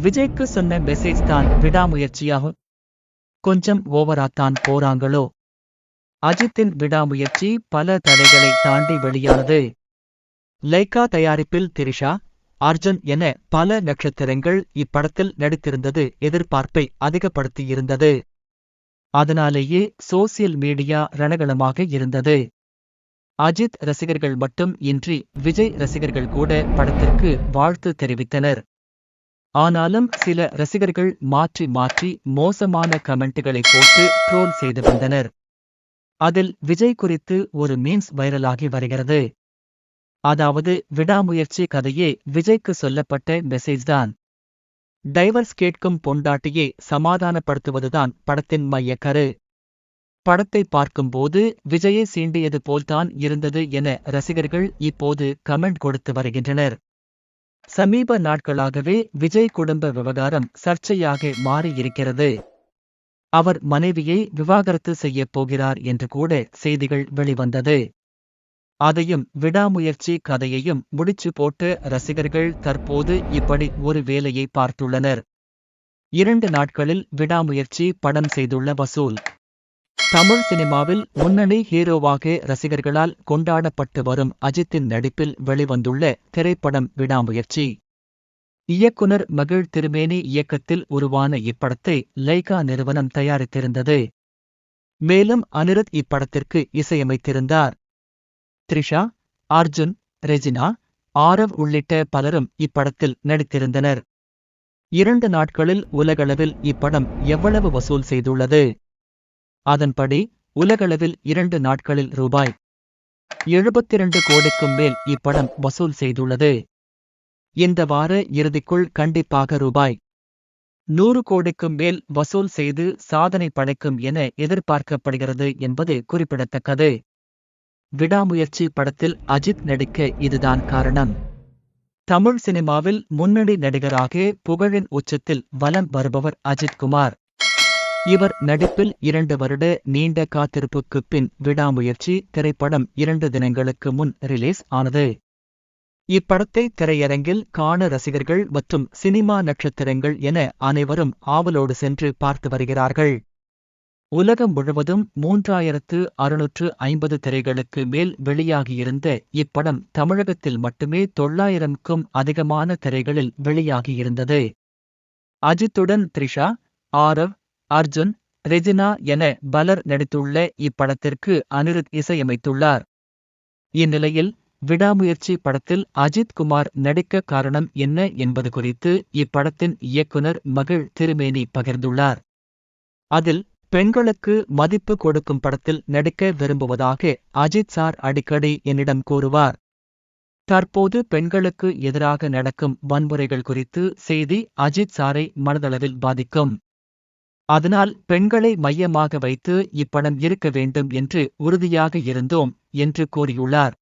விஜய்க்கு சொன்ன மெசேஜ் தான் விடாமுயற்சியாகும். கொஞ்சம் ஓவராத்தான் போறாங்களோ? அஜித்தின் விடாமுயற்சி பல தடைகளை தாண்டி வெளியானது. லைகா தயாரிப்பில் திரிஷா, அர்ஜுன் என பல நட்சத்திரங்கள் இப்படத்தில் நடித்திருந்தது எதிர்பார்ப்பை அதிகப்படுத்தியிருந்தது. அதனாலேயே சோசியல் மீடியா ரணகளமாக இருந்தது. அஜித் ரசிகர்கள் மட்டும் இன்றி விஜய் ரசிகர்கள் கூட படத்திற்கு வாழ்த்து தெரிவித்தனர். ஆனாலும் சில ரசிகர்கள் மாற்றி மாற்றி மோசமான கமெண்ட்டுகளை போட்டு ட்ரோல் செய்து வந்தனர். அதில் விஜய் குறித்து ஒரு மீம்ஸ் வைரலாகி வருகிறது. அதாவது விடாமுயற்சி கதையே விஜய்க்கு சொல்லப்பட்ட மெசேஜ்தான். டைவர்ஸ் கேட்கும் பொண்டாட்டியை சமாதானப்படுத்துவதுதான் படத்தின் மையக்கரு. படத்தை பார்க்கும்போது விஜயை சீண்டியது போல்தான் இருந்தது என ரசிகர்கள் இப்போது கமெண்ட் கொடுத்து வருகின்றனர். சமீப நாட்களாகவே விஜய் குடும்ப விவகாரம் சர்ச்சையாக மாறியிருக்கிறது. அவர் மனைவியை விவாகரத்து செய்யப் போகிறார் என்று கூட செய்திகள் வெளிவந்தது. அதையும் விடாமுயற்சி கதையையும் முடிச்சு போட்டு ரசிகர்கள் தற்போது இப்படி ஒரு வேலையை பார்த்துள்ளனர். 2 நாட்களில் விடாமுயற்சி படம் செய்துள்ள வசூல். தமிழ் சினிமாவில் முன்னணி ஹீரோவாக ரசிகர்களால் கொண்டாடப்பட்டு வரும் அஜித்தின் நடிப்பில் வெளிவந்துள்ள திரைப்படம் விடாமுயற்சி. இயக்குனர் மகிழ் திருமேனி இயக்கத்தில் உருவான இப்படத்தை லைகா நிறுவனம் தயாரித்திருந்தது. மேலும் அனிருத் இப்படத்திற்கு இசையமைத்திருந்தார். த்ரிஷா, அர்ஜுன், ரெஜினா, ஆரவ் உள்ளிட்ட பலரும் இப்படத்தில் நடித்திருந்தனர். 2 நாட்களில் உலகளவில் இப்படம் எவ்வளவு வசூல் செய்துள்ளது? அதன்படி உலகளவில் 2 நாட்களில் ரூபாய் 72 கோடிக்கும் மேல் இப்படம் வசூல் செய்துள்ளது. இந்த வார இறுதிக்குள் கண்டிப்பாக ரூபாய் 100 கோடிக்கும் மேல் வசூல் செய்து சாதனை படைக்கும் என எதிர்பார்க்கப்படுகிறது என்பது குறிப்பிடத்தக்கது. விடாமுயற்சி படத்தில் அஜித் நடிக்க இதுதான் காரணம். தமிழ் சினிமாவில் முன்னணி நடிகராக புகழின் உச்சத்தில் வலம் வருபவர் அஜித் குமார். இவர் நடிப்பில் 2 வருட நீண்ட காத்திருப்புக்குப் பின் விடாமுயற்சி திரைப்படம் 2 தினங்களுக்கு முன் ரிலீஸ் ஆனது. இப்படத்தை திரையரங்கில் காண ரசிகர்கள் மற்றும் சினிமா நட்சத்திரங்கள் என அனைவரும் ஆவலோடு சென்று பார்த்து வருகிறார்கள். உலகம் முழுவதும் 3650 திரைகளுக்கு மேல் வெளியாகியிருந்த இப்படம் தமிழகத்தில் மட்டுமே 900க்கும் அதிகமான திரைகளில் வெளியாகியிருந்தது. அஜித்துடன் த்ரிஷா, ஆரவ், அர்ஜுன், ரெஜினா என பலர் நடித்துள்ள இப்படத்திற்கு அனிருத் இசையமைத்துள்ளார். இந்நிலையில் விடாமுயற்சி படத்தில் அஜித் குமார் நடிக்க காரணம் என்ன என்பது குறித்து இப்படத்தின் இயக்குனர் மகிழ் திருமேனி பகிர்ந்துள்ளார். அதில் பெண்களுக்கு மதிப்பு கொடுக்கும் படத்தில் நடிக்க விரும்புவதாக அஜித் சார் அடிக்கடி என்னிடம் கூறுவார். தற்போது பெண்களுக்கு எதிராக நடக்கும் வன்முறைகள் குறித்து செய்தி அஜித் சாரை மனதளவில் பாதிக்கும். அதனால் பெண்களை மையமாக வைத்து இப்படம் இருக்க வேண்டும் என்று உறுதியாக இருந்தோம் என்று கூறியுள்ளார்.